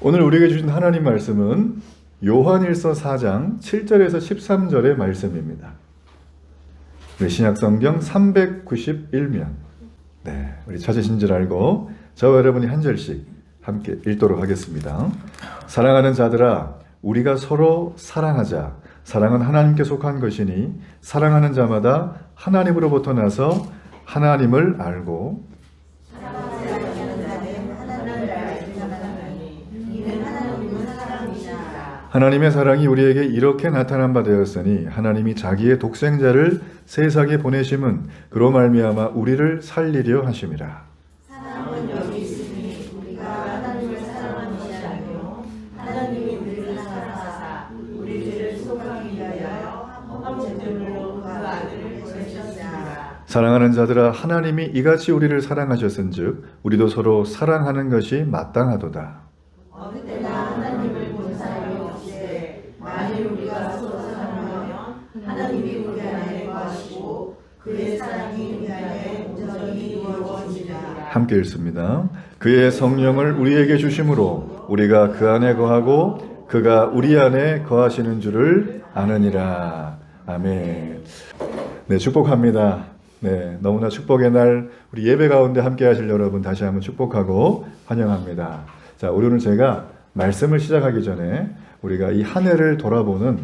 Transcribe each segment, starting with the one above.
오늘 우리에게 주신 하나님 말씀은 요한일서 4장 7절에서 13절의 말씀입니다. 신약성경 391면. 네, 우리 찾으신 줄 알고 저와 여러분이 한 절씩 함께 읽도록 하겠습니다. 사랑하는 자들아, 우리가 서로 사랑하자. 사랑은 하나님께 속한 것이니 사랑하는 자마다 하나님으로부터 나서 하나님을 알고 하나님의 사랑이 우리에게 이렇게 나타난 바 되었으니 하나님이 자기의 독생자를 세상에 보내심은 그로 말미암아 우리를 살리려 하심이라. 사랑은 여기 있으니 우리가 하나님을 사랑한 것이 아니요 하나님이 우리를 사랑하사 우리를 속하기 위하여 한 제물로 그 아들을 보내셨습니다. 사랑하는 자들아, 하나님이 이같이 우리를 사랑하셨은즉 우리도 서로 사랑하는 것이 마땅하도다. 어느 때나 하나님을 본 사람이 없으되 만일 우리가 서로 사랑하면 하나님이 우리 안에 거하시고 그의 사랑이 우리 안에 온전히 이루어지리라. 함께 읽습니다. 그의 성령을 우리에게 주심으로 우리가 그 안에 거하고 그가 우리 안에 거하시는 줄을 아느니라. 아멘. 네, 축복합니다. 네, 너무나 축복의 날 우리 예배 가운데 함께 하실 여러분 다시 한번 축복하고 환영합니다. 자, 오늘은 제가 말씀을 시작하기 전에 우리가 이 한 해를 돌아보는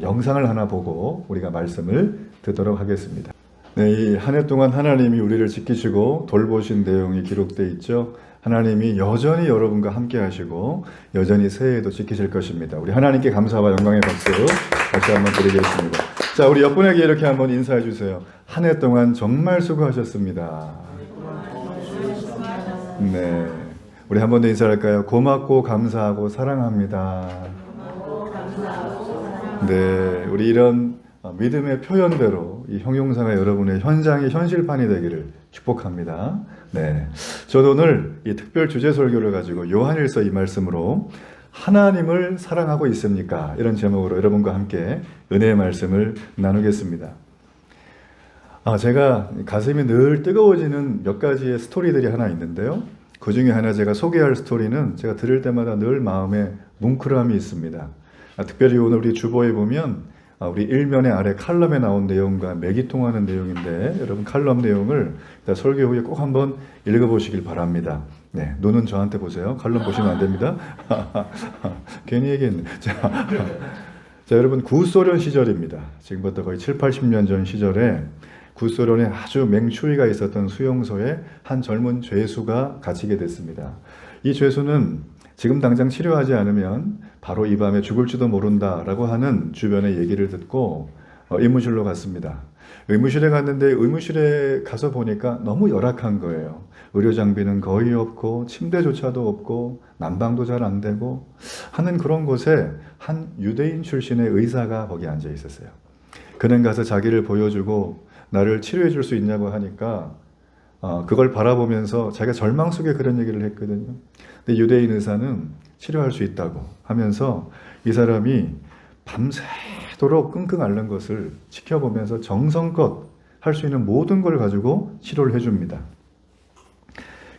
영상을 하나 보고 우리가 말씀을 듣도록 하겠습니다. 네, 이 한 해 동안 하나님이 우리를 지키시고 돌보신 내용이 기록되어 있죠. 하나님이 여전히 여러분과 함께 하시고 여전히 새해에도 지키실 것입니다. 우리 하나님께 감사와 영광의 박수 다시 한번 드리겠습니다. 자, 우리 옆분에게 이렇게 한번 인사해 주세요. 한 해 동안 정말 수고하셨습니다. 네, 우리 한 번 더 인사할까요? 고맙고 감사하고 사랑합니다. 네, 우리 이런 믿음의 표현대로 이 형용사가 여러분의 현장의 현실판이 되기를 축복합니다. 네, 저도 오늘 이 특별 주제 설교를 가지고 요한일서 이 말씀으로 하나님을 사랑하고 있습니까? 이런 제목으로 여러분과 함께 은혜의 말씀을 나누겠습니다. 제가 가슴이 늘 뜨거워지는 몇 가지의 스토리들이 하나 있는데요. 그 중에 하나 제가 소개할 스토리는 제가 들을 때마다 늘 마음에 뭉클함이 있습니다. 특별히 오늘 우리 주보에 보면 우리 일면의 아래 칼럼에 나온 내용과 맥이 통하는 내용인데 여러분 칼럼 내용을 설교 후에 꼭 한번 읽어보시길 바랍니다. 네, 눈은 저한테 보세요. 칼럼 보시면 안 됩니다. 괜히 얘기했네. 자, 여러분 구소련 시절입니다. 지금부터 거의 7, 80년 전 시절에 구소련에 아주 맹추위가 있었던 수용소에 한 젊은 죄수가 갇히게 됐습니다. 이 죄수는 지금 당장 치료하지 않으면 바로 이 밤에 죽을지도 모른다라고 하는 주변의 얘기를 듣고 의무실로 갔습니다. 의무실에 갔는데 의무실에 가서 보니까 너무 열악한 거예요. 의료 장비는 거의 없고 침대조차도 없고 난방도 잘 안 되고 하는 그런 곳에 한 유대인 출신의 의사가 거기 앉아 있었어요. 그는 가서 자기를 보여주고 나를 치료해 줄 수 있냐고 하니까 그걸 바라보면서 자기가 절망 속에 그런 얘기를 했거든요. 근데 유대인 의사는 치료할 수 있다고 하면서 이 사람이 밤새도록 끙끙 앓는 것을 지켜보면서 정성껏 할 수 있는 모든 걸 가지고 치료를 해줍니다.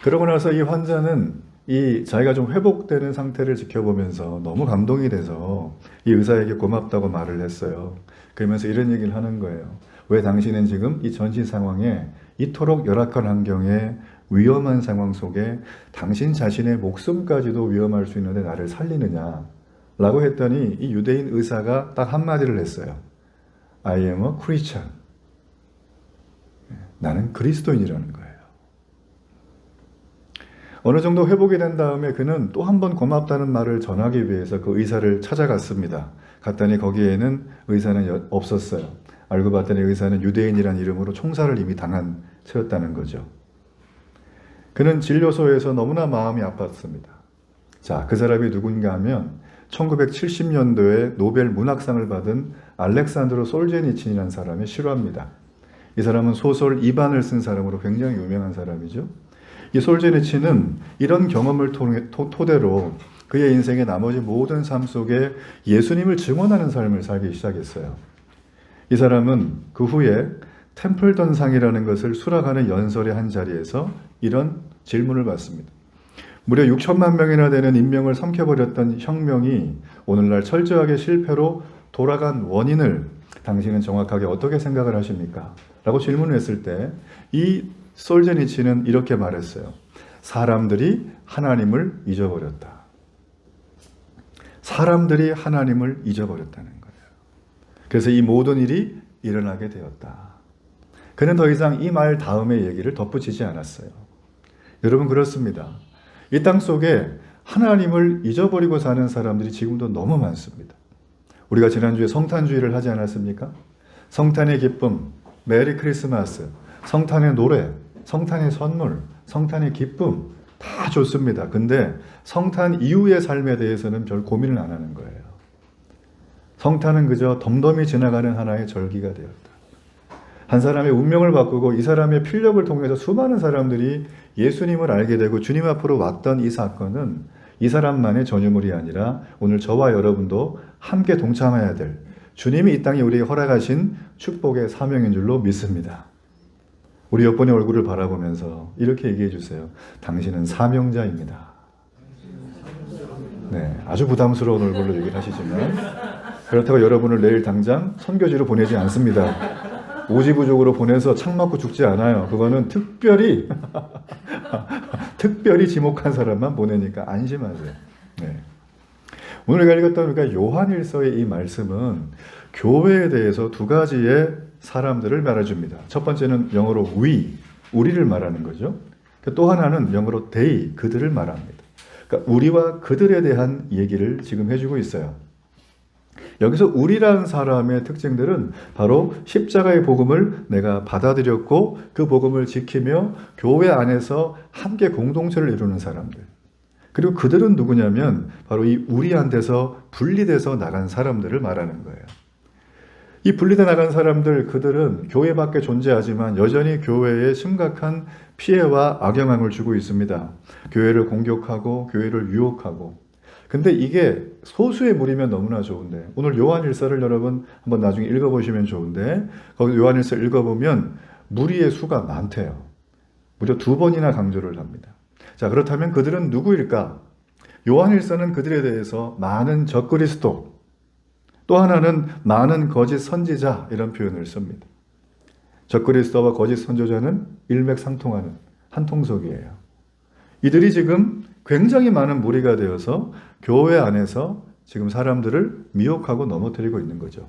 그러고 나서 이 환자는 이 자기가 좀 회복되는 상태를 지켜보면서 너무 감동이 돼서 이 의사에게 고맙다고 말을 했어요. 그러면서 이런 얘기를 하는 거예요. 왜 당신은 지금 이 전신 상황에 이토록 열악한 환경에 위험한 상황 속에 당신 자신의 목숨까지도 위험할 수 있는데 나를 살리느냐 라고 했더니 이 유대인 의사가 딱 한마디를 했어요. I am a Christian. 나는 그리스도인이라는 거예요. 어느 정도 회복이 된 다음에 그는 또 한 번 고맙다는 말을 전하기 위해서 그 의사를 찾아갔습니다. 갔더니 거기에는 의사는 없었어요. 알고 봤더니 의사는 유대인이라는 이름으로 총살을 이미 당한 채였다는 거죠. 그는 진료소에서 너무나 마음이 아팠습니다. 자, 그 사람이 누군가 하면 1970년도에 노벨 문학상을 받은 알렉산드로 솔제니친이라는 사람의 실화입니다. 이 사람은 소설 이반을 쓴 사람으로 굉장히 유명한 사람이죠. 이 솔제니친은 이런 경험을 토대로 그의 인생의 나머지 모든 삶 속에 예수님을 증언하는 삶을 살기 시작했어요. 이 사람은 그 후에 템플던상이라는 것을 수락하는 연설의 한 자리에서 이런 질문을 받습니다. 무려 6천만 명이나 되는 인명을 삼켜버렸던 혁명이 오늘날 철저하게 실패로 돌아간 원인을 당신은 정확하게 어떻게 생각을 하십니까? 라고 질문을 했을 때 이 솔제니치는 이렇게 말했어요. 사람들이 하나님을 잊어버렸다. 사람들이 하나님을 잊어버렸다는 거예요. 그래서 이 모든 일이 일어나게 되었다. 그는 더 이상 이 말 다음의 얘기를 덧붙이지 않았어요. 여러분 그렇습니다. 이 땅 속에 하나님을 잊어버리고 사는 사람들이 지금도 너무 많습니다. 우리가 지난주에 성탄주의를 하지 않았습니까? 성탄의 기쁨, 메리 크리스마스, 성탄의 노래, 성탄의 선물, 성탄의 기쁨 다 좋습니다. 근데 성탄 이후의 삶에 대해서는 별 고민을 안 하는 거예요. 성탄은 그저 덤덤히 지나가는 하나의 절기가 되었다. 한 사람의 운명을 바꾸고 이 사람의 필력을 통해서 수많은 사람들이 예수님을 알게 되고 주님 앞으로 왔던 이 사건은 이 사람만의 전유물이 아니라 오늘 저와 여러분도 함께 동참해야 될 주님이 이 땅에 우리에게 허락하신 축복의 사명인 줄로 믿습니다. 우리 옆분의 얼굴을 바라보면서 이렇게 얘기해 주세요. 당신은 사명자입니다. 네, 아주 부담스러운 얼굴로 얘기를 하시지만 그렇다고 여러분을 내일 당장 선교지로 보내지 않습니다. 오지부족으로 보내서 창 맞고 죽지 않아요. 그거는 특별히 지목한 사람만 보내니까 안심하세요. 네. 오늘 우리가 읽었던 요한일서의 이 말씀은 교회에 대해서 두 가지의 사람들을 말해줍니다. 첫 번째는 영어로 we, 우리를 말하는 거죠. 또 하나는 영어로 they, 그들을 말합니다. 그러니까 우리와 그들에 대한 얘기를 지금 해주고 있어요. 여기서 우리라는 사람의 특징들은 바로 십자가의 복음을 내가 받아들였고 그 복음을 지키며 교회 안에서 함께 공동체를 이루는 사람들. 그리고 그들은 누구냐면 바로 이 우리한테서 분리돼서 나간 사람들을 말하는 거예요. 이 분리돼 나간 사람들, 그들은 교회 밖에 존재하지만 여전히 교회에 심각한 피해와 악영향을 주고 있습니다. 교회를 공격하고 교회를 유혹하고. 근데 이게 소수의 무리면 너무나 좋은데 오늘 요한일서를 여러분 한번 나중에 읽어보시면 좋은데 거기 요한일서 읽어보면 무리의 수가 많대요. 무려 2번이나 강조를 합니다. 자, 그렇다면 그들은 누구일까? 요한일서는 그들에 대해서 많은 적그리스도, 또 하나는 많은 거짓 선지자 이런 표현을 씁니다. 적그리스도와 거짓 선지자는 일맥상통하는 한 통속이에요. 이들이 지금 굉장히 많은 무리가 되어서 교회 안에서 지금 사람들을 미혹하고 넘어뜨리고 있는 거죠.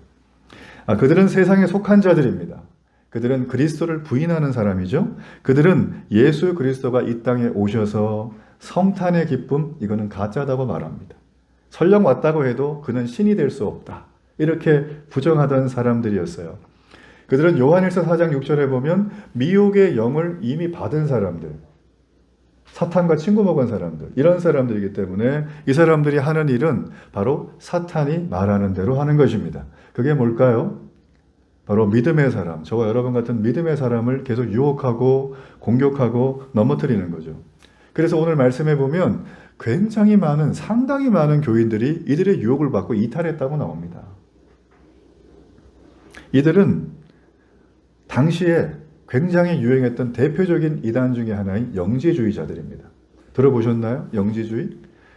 그들은 세상에 속한 자들입니다. 그들은 그리스도를 부인하는 사람이죠. 그들은 예수 그리스도가 이 땅에 오셔서 성탄의 기쁨, 이거는 가짜다고 말합니다. 설령 왔다고 해도 그는 신이 될 수 없다. 이렇게 부정하던 사람들이었어요. 그들은 요한일서 4장 6절에 보면 미혹의 영을 이미 받은 사람들, 사탄과 친구 먹은 사람들, 이런 사람들이기 때문에 이 사람들이 하는 일은 바로 사탄이 말하는 대로 하는 것입니다. 그게 뭘까요? 바로 믿음의 사람, 저와 여러분 같은 믿음의 사람을 계속 유혹하고 공격하고 넘어뜨리는 거죠. 그래서 오늘 말씀해 보면 굉장히 많은, 상당히 많은 교인들이 이들의 유혹을 받고 이탈했다고 나옵니다. 이들은 당시에 굉장히 유행했던 대표적인 이단 중에 하나인 영지주의자들입니다. 들어보셨나요? 영지주의?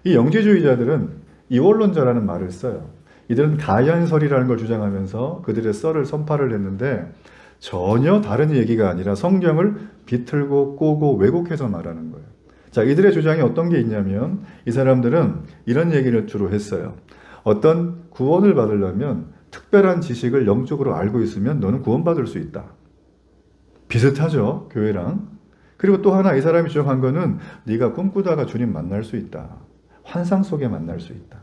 이 영지주의자들은 이원론자라는 말을 써요. 이들은 가연설이라는 걸 주장하면서 그들의 썰을 선파를 했는데 전혀 다른 얘기가 아니라 성경을 비틀고 꼬고 왜곡해서 말하는 거예요. 자, 이들의 주장이 어떤 게 있냐면 이 사람들은 이런 얘기를 주로 했어요. 어떤 구원을 받으려면 특별한 지식을 영적으로 알고 있으면 너는 구원받을 수 있다. 비슷하죠, 교회랑. 그리고 또 하나 이 사람이 주장한 거는 네가 꿈꾸다가 주님 만날 수 있다. 환상 속에 만날 수 있다.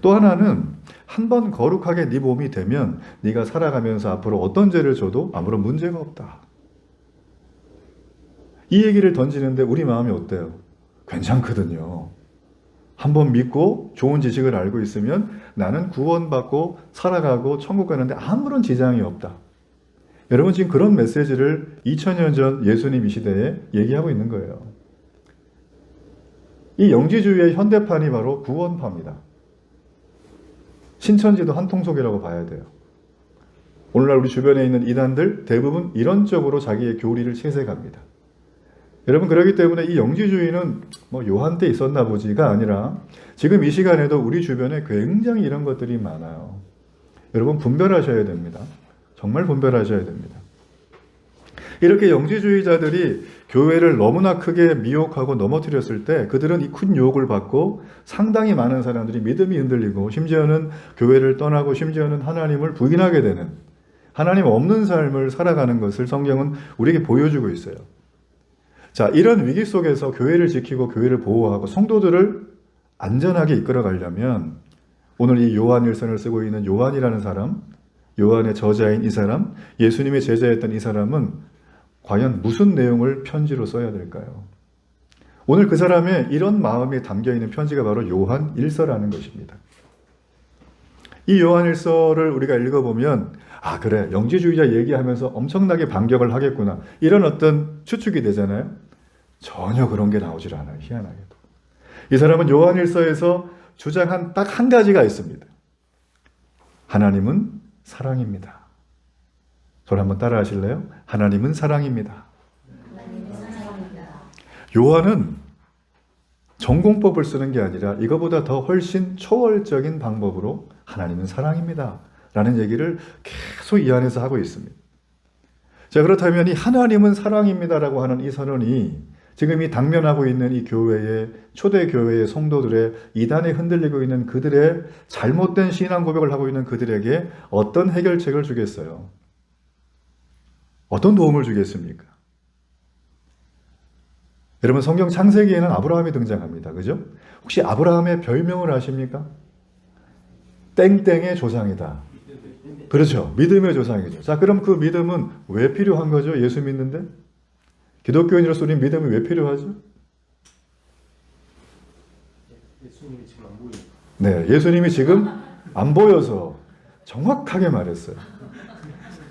또 하나는 한번 거룩하게 네 몸이 되면 네가 살아가면서 앞으로 어떤 죄를 져도 아무런 문제가 없다. 이 얘기를 던지는데 우리 마음이 어때요? 괜찮거든요. 한번 믿고 좋은 지식을 알고 있으면 나는 구원받고 살아가고 천국 가는데 아무런 지장이 없다. 여러분 지금 그런 메시지를 2000년 전 예수님 이 시대에 얘기하고 있는 거예요. 이 영지주의의 현대판이 바로 구원파입니다. 신천지도 한 통속이라고 봐야 돼요. 오늘날 우리 주변에 있는 이단들 대부분 이런 쪽으로 자기의 교리를 채색합니다. 여러분 그렇기 때문에 이 영지주의는 뭐 요한 때 있었나 보지가 아니라 지금 이 시간에도 우리 주변에 굉장히 이런 것들이 많아요. 여러분 분별하셔야 됩니다. 정말 분별하셔야 됩니다. 이렇게 영지주의자들이 교회를 너무나 크게 미혹하고 넘어뜨렸을 때 그들은 이 큰 유혹을 받고 상당히 많은 사람들이 믿음이 흔들리고 심지어는 교회를 떠나고 심지어는 하나님을 부인하게 되는 하나님 없는 삶을 살아가는 것을 성경은 우리에게 보여주고 있어요. 자, 이런 위기 속에서 교회를 지키고 교회를 보호하고 성도들을 안전하게 이끌어 가려면 오늘 이 요한 일서를 쓰고 있는 요한이라는 사람, 요한의 저자인 이 사람, 예수님의 제자였던 이 사람은 과연 무슨 내용을 편지로 써야 될까요? 오늘 그 사람의 이런 마음이 담겨있는 편지가 바로 요한 일서라는 것입니다. 이 요한 일서를 우리가 읽어보면 아 그래 영지주의자 얘기하면서 엄청나게 반격을 하겠구나 이런 어떤 추측이 되잖아요. 전혀 그런 게 나오질 않아요. 희한하게도. 이 사람은 요한 일서에서 주장한 딱 한 가지가 있습니다. 하나님은 사랑입니다. 저를 한번 따라 하실래요? 하나님은 사랑입니다. 요한은 전공법을 쓰는 게 아니라 이거보다 더 훨씬 초월적인 방법으로 하나님은 사랑입니다. 라는 얘기를 계속 이 안에서 하고 있습니다. 자, 그렇다면 이 하나님은 사랑입니다라고 하는 이 선언이 지금 이 당면하고 있는 이 교회의 초대 교회의 성도들의 이단에 흔들리고 있는 그들의 잘못된 신앙 고백을 하고 있는 그들에게 어떤 해결책을 주겠어요? 어떤 도움을 주겠습니까? 여러분 성경 창세기에는 아브라함이 등장합니다. 그죠? 혹시 아브라함의 별명을 아십니까? 땡땡의 조상이다. 그렇죠. 믿음의 조상이죠. 자, 그럼 그 믿음은 왜 필요한 거죠? 예수 믿는데? 기독교인으로서 우리 믿음이 왜 필요하죠? 예수님이 지금 안 보이니까. 네, 예수님이 지금 안 보여서 정확하게 말했어요.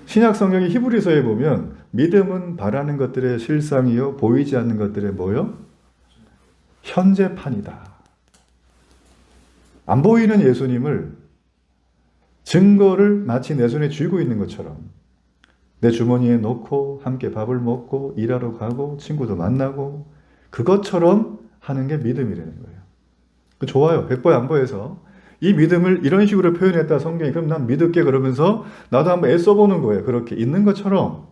신약 성경의 히브리서에 보면 믿음은 바라는 것들의 실상이요 보이지 않는 것들의 뭐요? 현재판이다. 안 보이는 예수님을 증거를 마치 내 손에 쥐고 있는 것처럼 내 주머니에 넣고 함께 밥을 먹고 일하러 가고 친구도 만나고 그것처럼 하는 게 믿음이라는 거예요. 좋아요. 백보양보해서 이 믿음을 이런 식으로 표현했다 성경이. 그럼 난 믿을게 그러면서 나도 한번 애써보는 거예요. 그렇게 있는 것처럼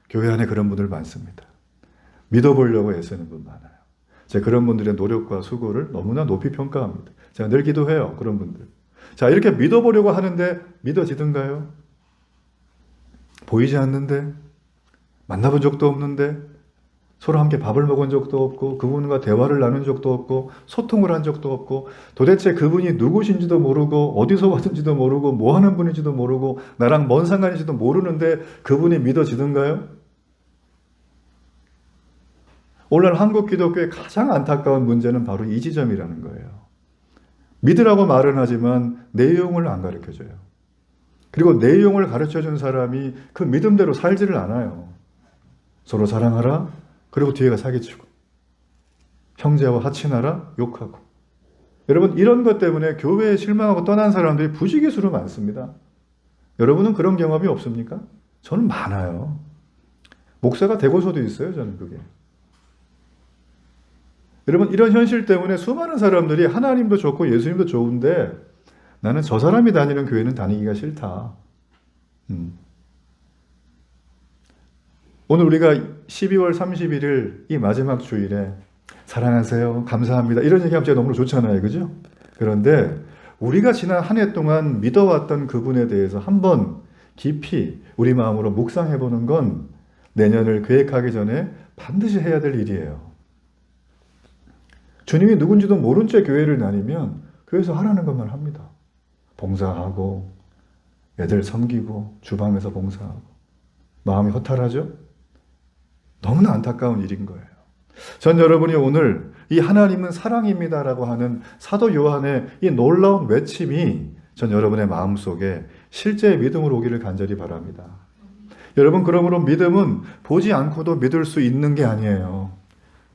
교회 안에 그런 분들 많습니다. 믿어보려고 애쓰는 분 많아요. 제가 그런 분들의 노력과 수고를 너무나 높이 평가합니다. 제가 늘 기도해요. 그런 분들. 자, 이렇게 믿어보려고 하는데 믿어지던가요? 보이지 않는데 만나본 적도 없는데 서로 함께 밥을 먹은 적도 없고 그분과 대화를 나눈 적도 없고 소통을 한 적도 없고 도대체 그분이 누구신지도 모르고 어디서 왔는지도 모르고 뭐 하는 분인지도 모르고 나랑 뭔 상관인지도 모르는데 그분이 믿어지던가요? 오늘 한국 기독교의 가장 안타까운 문제는 바로 이 지점이라는 거예요. 믿으라고 말은 하지만 내용을 안 가르쳐줘요. 그리고 내용을 가르쳐준 사람이 그 믿음대로 살지를 않아요. 서로 사랑하라. 그리고 뒤에가 사기치고 형제와 하친하라 욕하고. 여러분 이런 것 때문에 교회에 실망하고 떠난 사람들이 부지기수로 많습니다. 여러분은 그런 경험이 없습니까? 저는 많아요. 목사가 되고서도 있어요. 저는 그게. 여러분 이런 현실 때문에 수많은 사람들이 하나님도 좋고 예수님도 좋은데 나는 저 사람이 다니는 교회는 다니기가 싫다. 오늘 우리가 12월 31일 이 마지막 주일에 사랑하세요, 감사합니다 이런 얘기하면 제가 너무 좋잖아요. 그죠? 그런데 우리가 지난 한 해 동안 믿어왔던 그분에 대해서 한번 깊이 우리 마음으로 묵상해보는 건 내년을 계획하기 전에 반드시 해야 될 일이에요. 주님이 누군지도 모른 채 교회를 다니면 교회에서 하라는 것만 합니다. 봉사하고 애들 섬기고 주방에서 봉사하고 마음이 허탈하죠? 너무나 안타까운 일인 거예요. 전 여러분이 오늘 이 하나님은 사랑입니다라고 하는 사도 요한의 이 놀라운 외침이 전 여러분의 마음속에 실제의 믿음으로 오기를 간절히 바랍니다. 여러분 그러므로 믿음은 보지 않고도 믿을 수 있는 게 아니에요.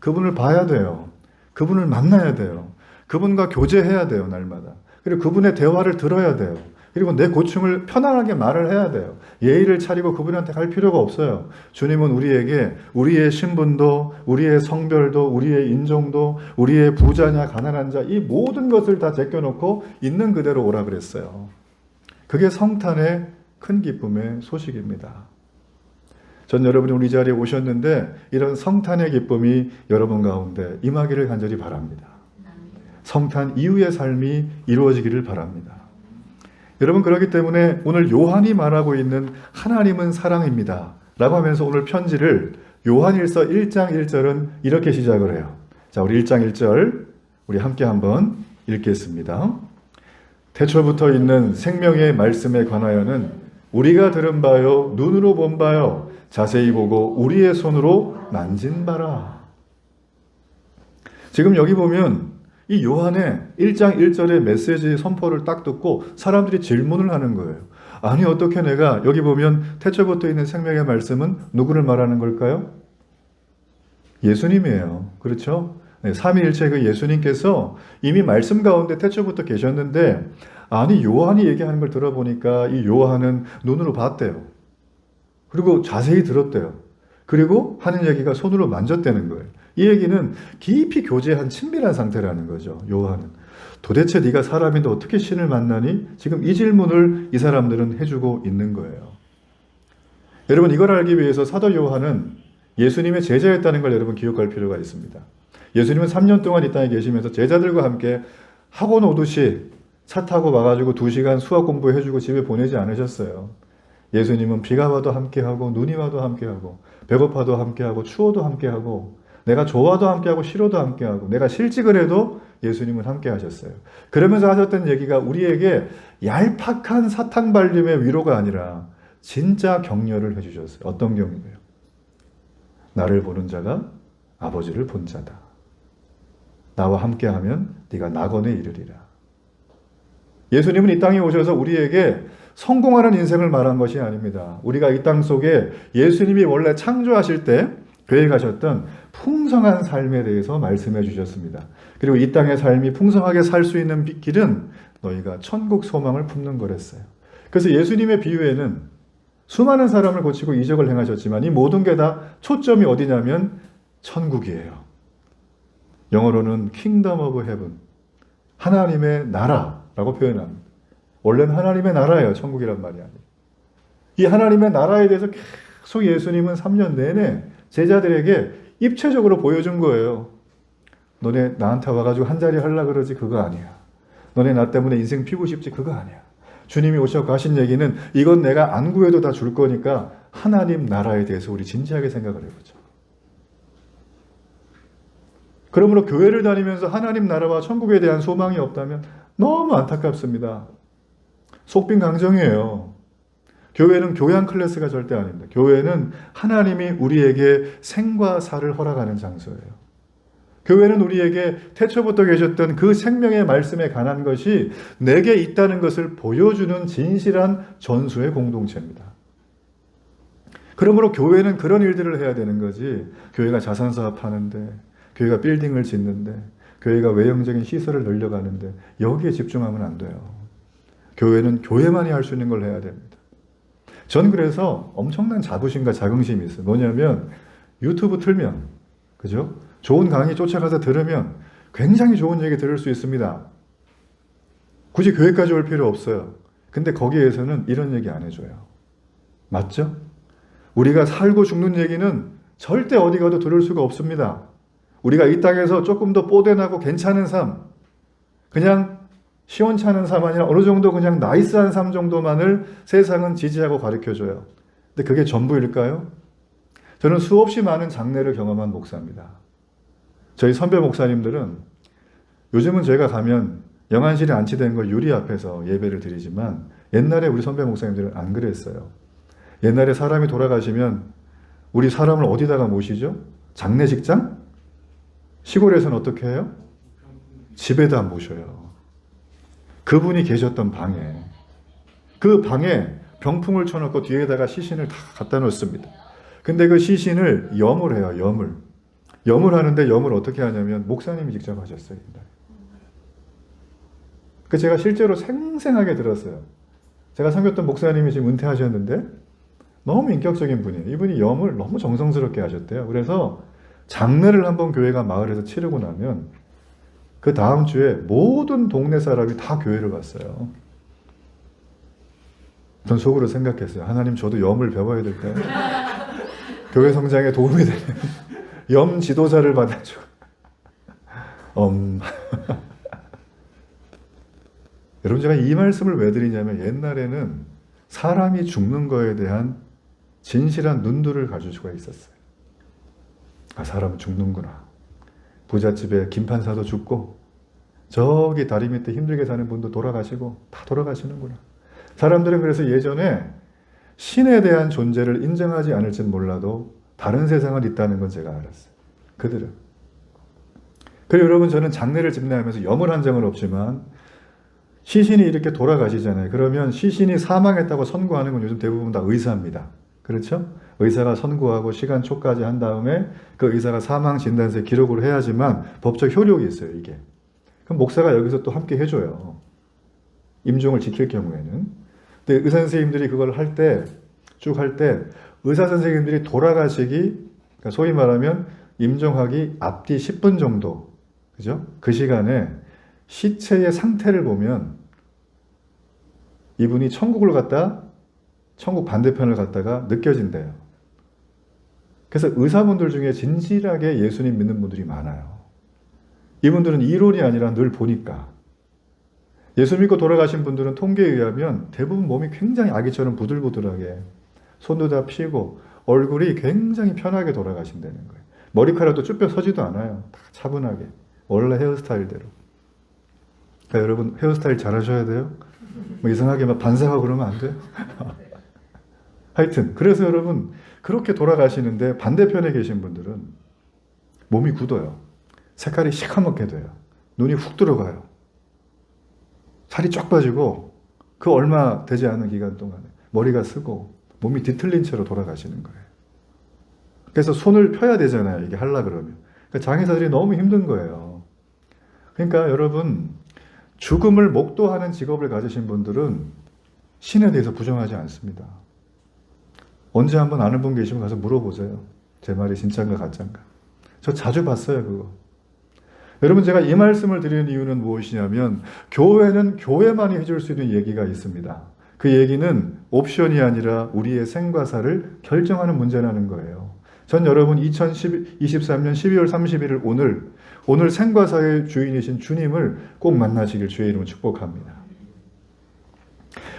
그분을 봐야 돼요. 그분을 만나야 돼요. 그분과 교제해야 돼요. 날마다. 그리고 그분의 대화를 들어야 돼요. 그리고 내 고충을 편안하게 말을 해야 돼요. 예의를 차리고 그분한테 갈 필요가 없어요. 주님은 우리에게 우리의 신분도, 우리의 성별도, 우리의 인종도, 우리의 부자냐 가난한 자 이 모든 것을 다 제껴놓고 있는 그대로 오라 그랬어요. 그게 성탄의 큰 기쁨의 소식입니다. 전 여러분이 우리 자리에 오셨는데 이런 성탄의 기쁨이 여러분 가운데 임하기를 간절히 바랍니다. 성탄 이후의 삶이 이루어지기를 바랍니다. 여러분, 그렇기 때문에 오늘 요한이 말하고 있는 하나님은 사랑입니다 라고 하면서 오늘 편지를 요한일서 1장 1절은 이렇게 시작을 해요. 자, 우리 1장 1절 우리 함께 한번 읽겠습니다. 태초부터 있는 생명의 말씀에 관하여는 우리가 들은 바요 눈으로 본 바요 자세히 보고 우리의 손으로 만진 바라. 지금 여기 보면 이 요한의 1장 1절의 메시지 선포를 딱 듣고 사람들이 질문을 하는 거예요. 아니 어떻게 내가 여기 보면 태초부터 있는 생명의 말씀은 누구를 말하는 걸까요? 예수님이에요. 그렇죠? 네, 삼위일체 그 예수님께서 이미 말씀 가운데 태초부터 계셨는데 아니 요한이 얘기하는 걸 들어보니까 이 요한은 눈으로 봤대요. 그리고 자세히 들었대요. 그리고 하는 얘기가 손으로 만졌다는 거예요. 이 얘기는 깊이 교제한 친밀한 상태라는 거죠. 요한은. 도대체 네가 사람인데 어떻게 신을 만나니? 지금 이 질문을 이 사람들은 해주고 있는 거예요. 여러분, 이걸 알기 위해서 사도 요한은 예수님의 제자였다는 걸 여러분 기억할 필요가 있습니다. 예수님은 3년 동안 이 땅에 계시면서 제자들과 함께 학원 오듯이 차 타고 와가지고 2시간 수학 공부해주고 집에 보내지 않으셨어요. 예수님은 비가 와도 함께하고 눈이 와도 함께하고 배고파도 함께하고 추워도 함께하고 내가 좋아도 함께하고 싫어도 함께하고 내가 실직을 해도 예수님은 함께하셨어요. 그러면서 하셨던 얘기가 우리에게 얄팍한 사탕발림의 위로가 아니라 진짜 격려를 해주셨어요. 어떤 격려예요? 나를 보는 자가 아버지를 본 자다. 나와 함께하면 네가 낙원에 이르리라. 예수님은 이 땅에 오셔서 우리에게 성공하는 인생을 말한 것이 아닙니다. 우리가 이 땅 속에 예수님이 원래 창조하실 때 계획하셨던 풍성한 삶에 대해서 말씀해 주셨습니다. 그리고 이 땅의 삶이 풍성하게 살 수 있는 길은 너희가 천국 소망을 품는 거랬어요. 그래서 예수님의 비유에는 수많은 사람을 고치고 이적을 행하셨지만 이 모든 게 다 초점이 어디냐면 천국이에요. 영어로는 Kingdom of Heaven, 하나님의 나라라고 표현합니다. 원래는 하나님의 나라예요. 천국이란 말이 아니에요. 이 하나님의 나라에 대해서 계속 예수님은 3년 내내 제자들에게 입체적으로 보여준 거예요. 너네 나한테 와가지고 한 자리 하려고 그러지 그거 아니야. 너네 나 때문에 인생 피고 싶지 그거 아니야. 주님이 오셔서 하신 얘기는 이건 내가 안 구해도 다 줄 거니까 하나님 나라에 대해서 우리 진지하게 생각을 해보자. 그러므로 교회를 다니면서 하나님 나라와 천국에 대한 소망이 없다면 너무 안타깝습니다. 속빈 강정이에요. 교회는 교양 클래스가 절대 아닙니다. 교회는 하나님이 우리에게 생과 사를 허락하는 장소예요. 교회는 우리에게 태초부터 계셨던 그 생명의 말씀에 관한 것이 내게 있다는 것을 보여주는 진실한 전수의 공동체입니다. 그러므로 교회는 그런 일들을 해야 되는 거지, 교회가 자선사업 하는데, 교회가 빌딩을 짓는데, 교회가 외형적인 시설을 늘려가는데 여기에 집중하면 안 돼요. 교회는 교회만이 할 수 있는 걸 해야 됩니다. 전 그래서 엄청난 자부심과 자긍심이 있어요. 뭐냐면 유튜브 틀면, 그죠? 좋은 강의 쫓아가서 들으면 굉장히 좋은 얘기 들을 수 있습니다. 굳이 교회까지 올 필요 없어요. 근데 거기에서는 이런 얘기 안 해줘요. 맞죠? 우리가 살고 죽는 얘기는 절대 어디 가도 들을 수가 없습니다. 우리가 이 땅에서 조금 더 뽀대나고 괜찮은 삶, 그냥 시원찮은 삶 아니라 어느 정도 그냥 나이스한 삶 정도만을 세상은 지지하고 가르쳐줘요. 근데 그게 전부일까요? 저는 수없이 많은 장례를 경험한 목사입니다. 저희 선배 목사님들은 요즘은 저희가 가면 영안실에 안치된 걸 유리 앞에서 예배를 드리지만 옛날에 우리 선배 목사님들은 안 그랬어요. 옛날에 사람이 돌아가시면 우리 사람을 어디다가 모시죠? 장례식장? 시골에서는 어떻게 해요? 집에다 모셔요. 그분이 계셨던 방에, 그 방에 병풍을 쳐놓고 뒤에다가 시신을 다 갖다 놓습니다. 근데 그 시신을 염을 해요. 염을 하는데 염을 어떻게 하냐면 목사님이 직접 하셨어요. 그 제가 실제로 생생하게 들었어요. 제가 섬겼던 목사님이 지금 은퇴하셨는데 너무 인격적인 분이에요. 이분이 염을 너무 정성스럽게 하셨대요. 그래서 장례를 한번 교회가 마을에서 치르고 나면 그 다음 주에 모든 동네 사람이 다 교회를 왔어요. 전 속으로 생각했어요. 하나님, 저도 염을 배워야 될까요? 교회 성장에 도움이 되는 염 지도자를 받아줘. 여러분, 제가 이 말씀을 왜 드리냐면 옛날에는 사람이 죽는 거에 대한 진실한 눈들을 가질 수가 있었어요. 아, 사람은 죽는구나. 부잣집에 김판사도 죽고 저기 다리 밑에 힘들게 사는 분도 돌아가시고 다 돌아가시는구나. 사람들은 그래서 예전에 신에 대한 존재를 인정하지 않을진 몰라도 다른 세상은 있다는 건 제가 알았어요. 그들은. 그리고 여러분, 저는 장례를 집례하면서 염을 한 적은 없지만 시신이 이렇게 돌아가시잖아요. 그러면 시신이 사망했다고 선고하는 건 요즘 대부분 다 의사입니다. 그렇죠? 의사가 선고하고 시간 초까지 한 다음에 그 의사가 사망 진단서에 기록을 해야지만 법적 효력이 있어요, 이게. 그럼 목사가 여기서 또 함께 해줘요. 임종을 지킬 경우에는. 근데 의사 선생님들이 그걸 할 때, 쭉 할 때, 의사 선생님들이 돌아가시기, 그러니까 소위 말하면 임종하기 앞뒤 10분 정도, 그죠? 그 시간에 시체의 상태를 보면 이분이 천국을 갔다 천국 반대편을 갔다가 느껴진대요. 그래서 의사분들 중에 진실하게 예수님 믿는 분들이 많아요. 이분들은 이론이 아니라 늘 보니까. 예수 믿고 돌아가신 분들은 통계에 의하면 대부분 몸이 굉장히 아기처럼 부들부들하게 손도 다 피고 얼굴이 굉장히 편하게 돌아가신다는 거예요. 머리카락도 쭈뼛 서지도 않아요. 다 차분하게. 원래 헤어스타일대로. 그러니까 여러분, 헤어스타일 잘 하셔야 돼요. 뭐 이상하게 막 반사하고 그러면 안 돼요. 하여튼 그래서 여러분, 그렇게 돌아가시는데 반대편에 계신 분들은 몸이 굳어요. 색깔이 시커멓게 돼요. 눈이 훅 들어가요. 살이 쫙 빠지고 그 얼마 되지 않은 기간 동안에 머리가 쓰고 몸이 뒤틀린 채로 돌아가시는 거예요. 그래서 손을 펴야 되잖아요. 이게 하려고 그러면. 그러니까 장의사들이 너무 힘든 거예요. 그러니까 여러분, 죽음을 목도하는 직업을 가지신 분들은 신에 대해서 부정하지 않습니다. 언제 한번 아는 분 계시면 가서 물어보세요. 제 말이 진짜인가 가짜인가. 저 자주 봤어요, 그거. 여러분, 제가 이 말씀을 드리는 이유는 무엇이냐면 교회는 교회만이 해줄 수 있는 얘기가 있습니다. 그 얘기는 옵션이 아니라 우리의 생과 사를 결정하는 문제라는 거예요. 전 여러분 2023년 12월 31일 오늘 생과 사의 주인이신 주님을 꼭 만나시길 주의 이름으로 축복합니다.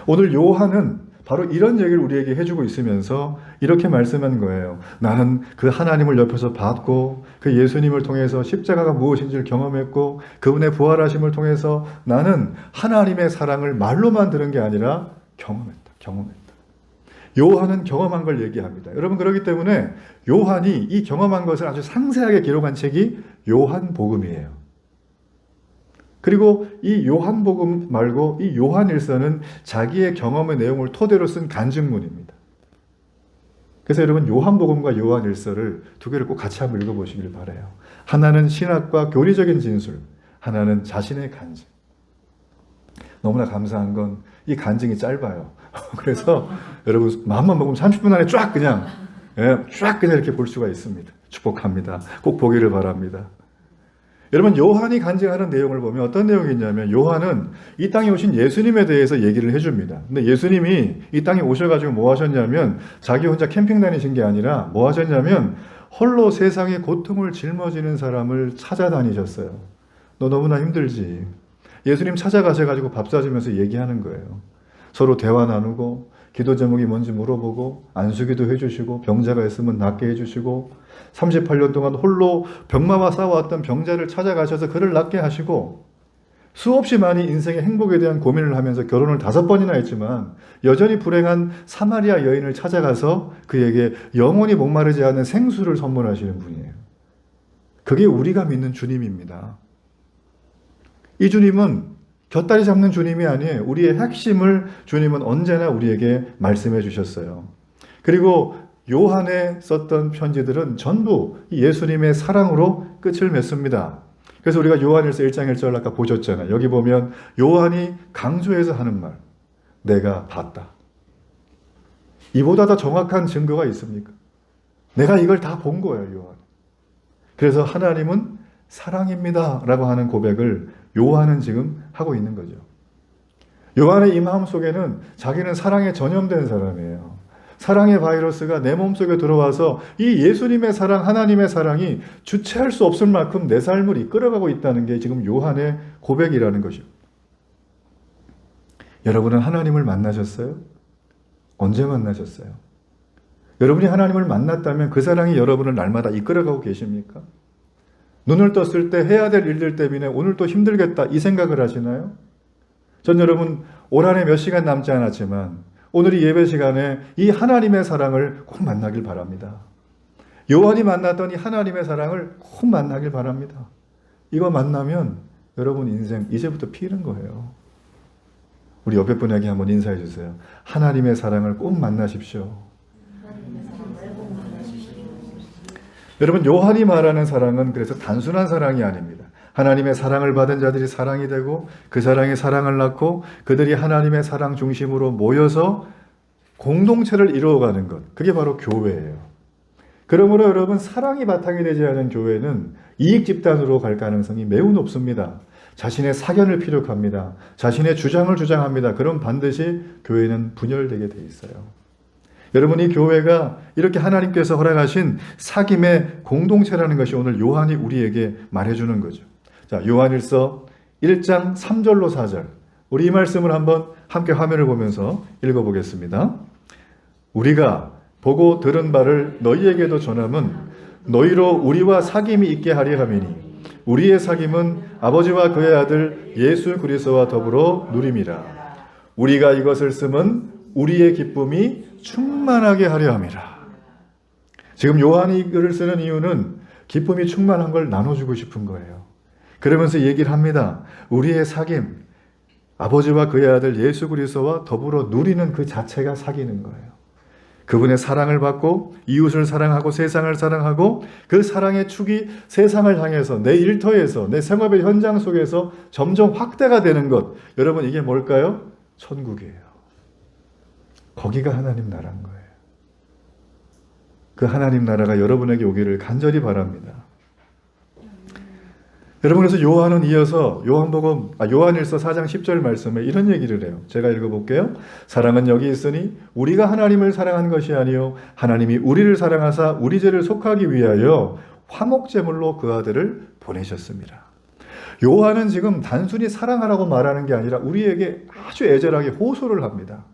오늘 요한은 바로 이런 얘기를 우리에게 해주고 있으면서 이렇게 말씀한 거예요. 나는 그 하나님을 옆에서 봤고 그 예수님을 통해서 십자가가 무엇인지를 경험했고 그분의 부활하심을 통해서 나는 하나님의 사랑을 말로만 들은 게 아니라 경험했다. 요한은 경험한 걸 얘기합니다. 여러분, 그렇기 때문에 요한이 이 경험한 것을 아주 상세하게 기록한 책이 요한복음이에요. 그리고 이 요한복음 말고 이 요한일서는 자기의 경험의 내용을 토대로 쓴 간증문입니다. 그래서 여러분, 요한복음과 요한일서를 두 개를 꼭 같이 한번 읽어보시길 바라요. 하나는 신학과 교리적인 진술, 하나는 자신의 간증. 너무나 감사한 건 이 간증이 짧아요. 그래서 여러분, 마음만 먹으면 30분 안에 쫙 그냥 이렇게 볼 수가 있습니다. 축복합니다. 꼭 보기를 바랍니다. 여러분, 요한이 간증하는 내용을 보면 어떤 내용이 있냐면 요한은 이 땅에 오신 예수님에 대해서 얘기를 해줍니다. 근데 예수님이 이 땅에 오셔가지고 뭐 하셨냐면 자기 혼자 캠핑 다니신 게 아니라 뭐 하셨냐면 홀로 세상의 고통을 짊어지는 사람을 찾아다니셨어요. 너 너무나 힘들지. 예수님 찾아가셔가지고 밥 사주면서 얘기하는 거예요. 서로 대화 나누고 기도 제목이 뭔지 물어보고 안수기도 해주시고 병자가 있으면 낫게 해주시고 38년 동안 홀로 병마와 싸워왔던 병자를 찾아가셔서 그를 낫게 하시고 수없이 많이 인생의 행복에 대한 고민을 하면서 결혼을 5번이나 했지만 여전히 불행한 사마리아 여인을 찾아가서 그에게 영원히 목마르지 않은 생수를 선물하시는 분이에요. 그게 우리가 믿는 주님입니다. 이 주님은 곁다리 잡는 주님이 아니에요. 우리의 핵심을 주님은 언제나 우리에게 말씀해 주셨어요. 그리고 요한에 썼던 편지들은 전부 예수님의 사랑으로 끝을 맺습니다. 그래서 우리가 요한일서 1장 1절 아까 보셨잖아요. 여기 보면 요한이 강조해서 하는 말. 내가 봤다. 이보다 더 정확한 증거가 있습니까? 내가 이걸 다 본 거예요, 요한. 그래서 하나님은 사랑입니다 라고 하는 고백을 요한은 지금 하고 있는 거죠. 요한의 이 마음 속에는 자기는 사랑에 전염된 사람이에요. 사랑의 바이러스가 내 몸속에 들어와서 이 예수님의 사랑, 하나님의 사랑이 주체할 수 없을 만큼 내 삶을 이끌어가고 있다는 게 지금 요한의 고백이라는 것이죠. 여러분은 하나님을 만나셨어요? 언제 만나셨어요? 여러분이 하나님을 만났다면 그 사랑이 여러분을 날마다 이끌어가고 계십니까? 눈을 떴을 때 해야 될 일들 때문에 오늘 또 힘들겠다 이 생각을 하시나요? 전 여러분 올 한해 몇 시간 남지 않았지만 오늘 이 예배 시간에 이 하나님의 사랑을 꼭 만나길 바랍니다. 요한이 만났던 이 하나님의 사랑을 꼭 만나길 바랍니다. 이거 만나면 여러분 인생 이제부터 피는 거예요. 우리 옆에 분에게 한번 인사해 주세요. 하나님의 사랑을 꼭 만나십시오. 여러분 요한이 말하는 사랑은 그래서 단순한 사랑이 아닙니다. 하나님의 사랑을 받은 자들이 사랑이 되고 그 사랑이 사랑을 낳고 그들이 하나님의 사랑 중심으로 모여서 공동체를 이루어가는 것. 그게 바로 교회예요. 그러므로 여러분 사랑이 바탕이 되지 않은 교회는 이익 집단으로 갈 가능성이 매우 높습니다. 자신의 사견을 피력합니다. 자신의 주장을 주장합니다. 그럼 반드시 교회는 분열되게 돼 있어요. 여러분 이 교회가 이렇게 하나님께서 허락하신 사귐의 공동체라는 것이 오늘 요한이 우리에게 말해주는 거죠. 자, 요한일서 1장 3절로 4절. 우리 이 말씀을 한번 함께 화면을 보면서 읽어보겠습니다. 우리가 보고 들은 바를 너희에게도 전함은 너희로 우리와 사귐이 있게 하려 함이니 우리의 사귐은 아버지와 그의 아들 예수 그리스도와 더불어 누림이라. 우리가 이것을 쓰면 우리의 기쁨이 충만하게 하려 함이라. 지금 요한이 이 글을 쓰는 이유는 기쁨이 충만한 걸 나눠주고 싶은 거예요. 그러면서 얘기를 합니다. 우리의 사귐, 아버지와 그의 아들 예수 그리스도와 더불어 누리는 그 자체가 사귀는 거예요. 그분의 사랑을 받고 이웃을 사랑하고 세상을 사랑하고 그 사랑의 축이 세상을 향해서 내 일터에서 내 생활의 현장 속에서 점점 확대가 되는 것. 여러분 이게 뭘까요? 천국이에요. 거기가 하나님 나라인 거예요. 그 하나님 나라가 여러분에게 오기를 간절히 바랍니다. 여러분 그래서 요한은 이어서 요한일서 4장 10절 말씀에 이런 얘기를 해요. 제가 읽어볼게요. 사랑은 여기 있으니 우리가 하나님을 사랑한 것이 아니요 하나님이 우리를 사랑하사 우리 죄를 속하기 위하여 화목제물로 그 아들을 보내셨습니다. 요한은 지금 단순히 사랑하라고 말하는 게 아니라 우리에게 아주 애절하게 호소를 합니다.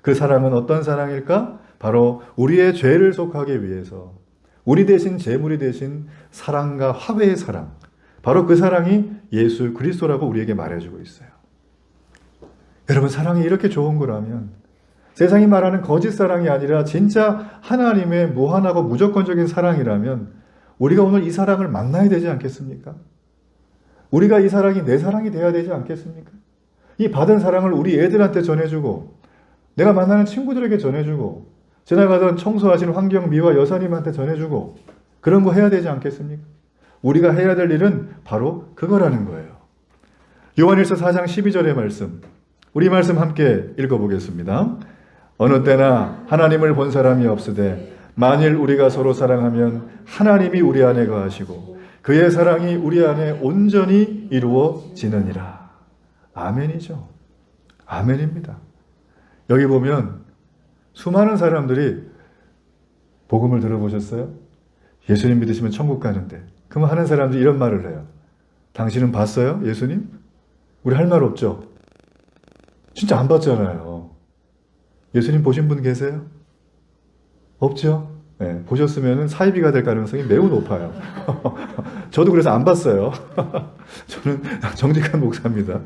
그 사랑은 어떤 사랑일까? 바로 우리의 죄를 속하기 위해서 우리 대신 제물이 되신 사랑과 화해의 사랑. 바로 그 사랑이 예수 그리스도라고 우리에게 말해주고 있어요. 여러분 사랑이 이렇게 좋은 거라면 세상이 말하는 거짓 사랑이 아니라 진짜 하나님의 무한하고 무조건적인 사랑이라면 우리가 오늘 이 사랑을 만나야 되지 않겠습니까? 우리가 이 사랑이 내 사랑이 돼야 되지 않겠습니까? 이 받은 사랑을 우리 애들한테 전해주고 내가 만나는 친구들에게 전해주고 지나가던 청소하신 황경미와 여사님한테 전해주고 그런 거 해야 되지 않겠습니까? 우리가 해야 될 일은 바로 그거라는 거예요. 요한일서 4장 12절의 말씀. 우리 말씀 함께 읽어보겠습니다. 어느 때나 하나님을 본 사람이 없으되 만일 우리가 서로 사랑하면 하나님이 우리 안에 거하시고 그의 사랑이 우리 안에 온전히 이루어지느니라. 아멘이죠. 아멘입니다. 여기 보면 수많은 사람들이 복음을 들어보셨어요? 예수님 믿으시면 천국 가는데 그럼 하는 사람들이 이런 말을 해요. 당신은 봤어요? 예수님? 우리 할 말 없죠? 진짜 안 봤잖아요. 예수님 보신 분 계세요? 없죠? 네, 보셨으면 사이비가 될 가능성이 매우 높아요. 저도 그래서 안 봤어요. 저는 정직한 목사입니다.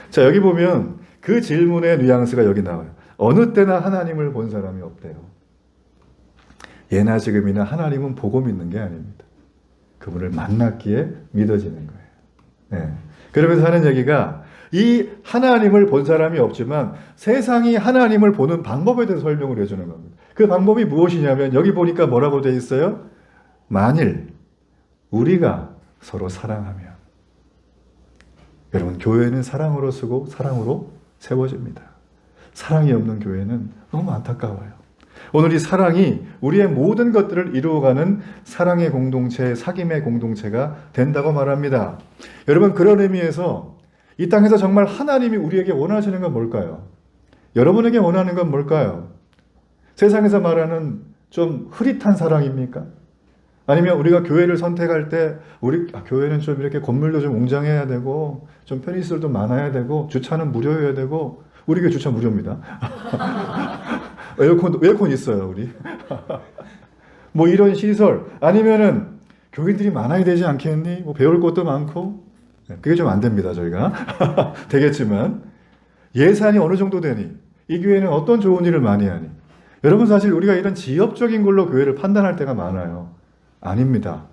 자, 여기 보면 그 질문의 뉘앙스가 여기 나와요. 어느 때나 하나님을 본 사람이 없대요. 예나 지금이나 하나님은 보고 믿는 게 아닙니다. 그분을 만났기에 믿어지는 거예요. 네. 그러면서 하는 얘기가 이 하나님을 본 사람이 없지만 세상이 하나님을 보는 방법에 대해서 설명을 해주는 겁니다. 그 방법이 무엇이냐면 여기 보니까 뭐라고 되어 있어요? 만일 우리가 서로 사랑하면. 여러분 교회는 사랑으로 쓰고 사랑으로 세워집니다. 사랑이 없는 교회는 너무 안타까워요. 오늘 이 사랑이 우리의 모든 것들을 이루어가는 사랑의 공동체, 사귐의 공동체가 된다고 말합니다. 여러분, 그런 의미에서 이 땅에서 정말 하나님이 우리에게 원하시는 건 뭘까요? 여러분에게 원하는 건 뭘까요? 세상에서 말하는 좀 흐릿한 사랑입니까? 아니면 우리가 교회를 선택할 때 교회는 좀 이렇게 건물도 좀 웅장해야 되고 좀 편의시설도 많아야 되고 주차는 무료여야 되고, 우리 교회 주차 무료입니다. 에어컨 있어요, 우리. 뭐 이런 시설, 아니면은 교인들이 많아야 되지 않겠니? 뭐 배울 것도 많고. 그게 좀 안 됩니다, 저희가. 되겠지만 예산이 어느 정도 되니? 이 교회는 어떤 좋은 일을 많이 하니? 여러분, 사실 우리가 이런 지엽적인 걸로 교회를 판단할 때가 많아요. 아닙니다.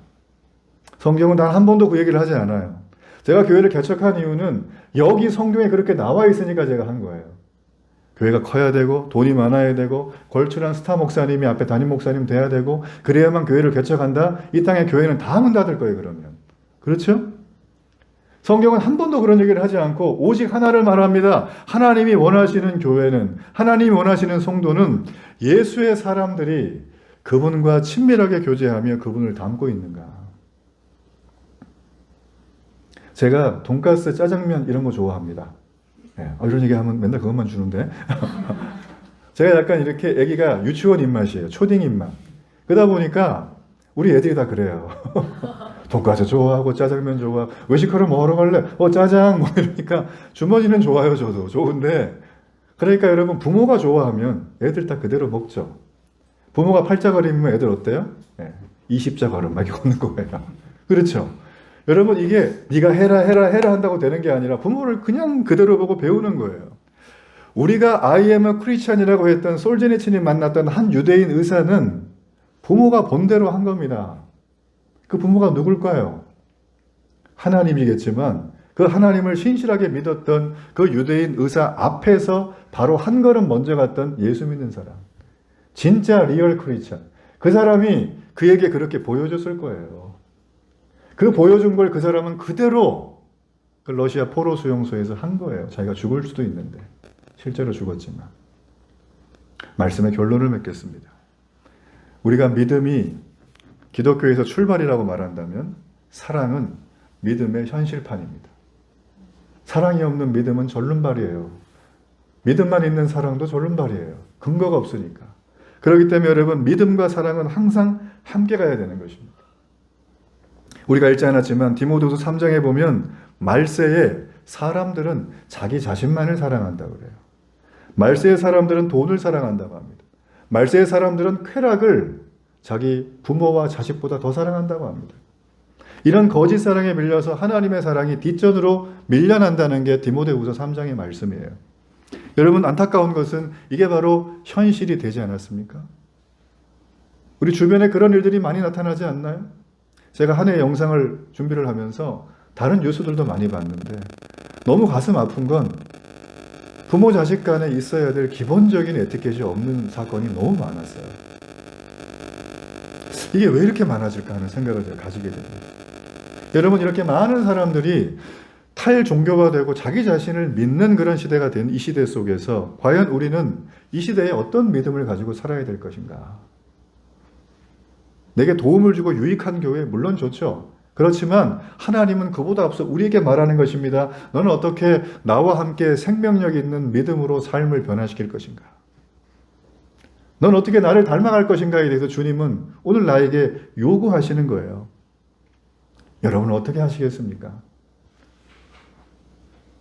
성경은 단 한 번도 그 얘기를 하지 않아요. 제가 교회를 개척한 이유는 여기 성경에 그렇게 나와 있으니까 제가 한 거예요. 교회가 커야 되고 돈이 많아야 되고 걸출한 스타 목사님이 앞에 담임 목사님 돼야 되고 그래야만 교회를 개척한다. 이 땅의 교회는 다 문 닫을 거예요, 그러면. 그렇죠? 성경은 한 번도 그런 얘기를 하지 않고 오직 하나를 말합니다. 하나님이 원하시는 교회는, 하나님이 원하시는 성도는 예수의 사람들이 그분과 친밀하게 교제하며 그분을 닮고 있는가. 제가 돈가스, 짜장면 이런 거 좋아합니다. 이런 얘기하면 맨날 그것만 주는데. 제가 약간 이렇게 애기가 유치원 입맛이에요. 초딩 입맛. 그러다 보니까 우리 애들이 다 그래요. 돈가스 좋아하고 짜장면 좋아하고 외식하러 먹으러 갈래? 짜장 뭐 이러니까 주머니는 좋아요. 저도 좋은데, 그러니까 여러분, 부모가 좋아하면 애들 다 그대로 먹죠. 부모가 팔자걸음이면 애들 어때요? 20자 걸음 막 이렇게 걷는 거예요. 그렇죠? 여러분, 이게 네가 해라 한다고 되는 게 아니라 부모를 그냥 그대로 보고 배우는 거예요. 우리가 I am a Christian이라고 했던 솔제니친이 만났던 한 유대인 의사는 부모가 본대로 한 겁니다. 그 부모가 누굴까요? 하나님이겠지만 그 하나님을 신실하게 믿었던 그 유대인 의사 앞에서 바로 한 걸음 먼저 갔던 예수 믿는 사람. 진짜 리얼 크리스천. 그 사람이 그에게 그렇게 보여줬을 거예요. 그 보여준 걸 그 사람은 그대로 그 러시아 포로 수용소에서 한 거예요. 자기가 죽을 수도 있는데. 실제로 죽었지만. 말씀의 결론을 맺겠습니다. 우리가 믿음이 기독교에서 출발이라고 말한다면 사랑은 믿음의 현실판입니다. 사랑이 없는 믿음은 절름발이에요. 믿음만 있는 사랑도 절름발이에요. 근거가 없으니까. 그렇기 때문에 여러분, 믿음과 사랑은 항상 함께 가야 되는 것입니다. 우리가 읽지 않았지만 디모데후서 3장에 보면 말세에 사람들은 자기 자신만을 사랑한다고 그래요. 말세의 사람들은 돈을 사랑한다고 합니다. 말세의 사람들은 쾌락을 자기 부모와 자식보다 더 사랑한다고 합니다. 이런 거짓 사랑에 밀려서 하나님의 사랑이 뒷전으로 밀려난다는 게 디모데후서 3장의 말씀이에요. 여러분, 안타까운 것은 이게 바로 현실이 되지 않았습니까? 우리 주변에 그런 일들이 많이 나타나지 않나요? 제가 한 해 영상을 준비를 하면서 다른 뉴스들도 많이 봤는데 너무 가슴 아픈 건 부모 자식 간에 있어야 될 기본적인 에티켓이 없는 사건이 너무 많았어요. 이게 왜 이렇게 많아질까 하는 생각을 제가 가지게 됩니다. 여러분, 이렇게 많은 사람들이 탈종교화되고 자기 자신을 믿는 그런 시대가 된 이 시대 속에서 과연 우리는 이 시대에 어떤 믿음을 가지고 살아야 될 것인가? 내게 도움을 주고 유익한 교회 물론 좋죠. 그렇지만 하나님은 그보다 앞서 우리에게 말하는 것입니다. 너는 어떻게 나와 함께 생명력 있는 믿음으로 삶을 변화시킬 것인가? 넌 어떻게 나를 닮아갈 것인가에 대해서 주님은 오늘 나에게 요구하시는 거예요. 여러분은 어떻게 하시겠습니까?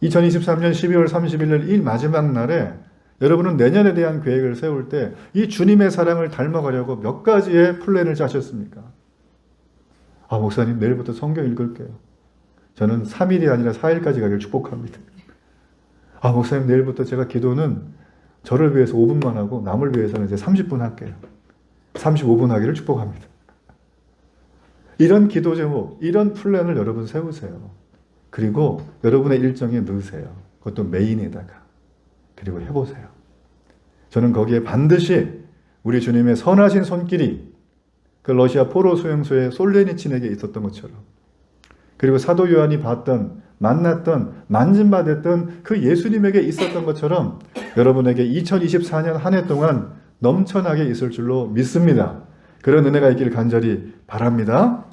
2023년 12월 31일 이 마지막 날에 여러분은 내년에 대한 계획을 세울 때 이 주님의 사랑을 닮아가려고 몇 가지의 플랜을 짜셨습니까? 목사님, 내일부터 성경 읽을게요. 저는 3일이 아니라 4일까지 가길 축복합니다. 목사님, 내일부터 제가 기도는 저를 위해서 5분만 하고 남을 위해서는 이제 30분 할게요. 35분 하기를 축복합니다. 이런 기도 제목, 이런 플랜을 여러분 세우세요. 그리고 여러분의 일정에 넣으세요. 그것도 메인에다가. 그리고 해보세요. 저는 거기에 반드시 우리 주님의 선하신 손길이 그 러시아 포로 수용소의 솔레니친에게 있었던 것처럼, 그리고 사도 요한이 봤던 만났던, 만진받았던 그 예수님에게 있었던 것처럼 여러분에게 2024년 한 해 동안 넘쳐나게 있을 줄로 믿습니다. 그런 은혜가 있길 간절히 바랍니다.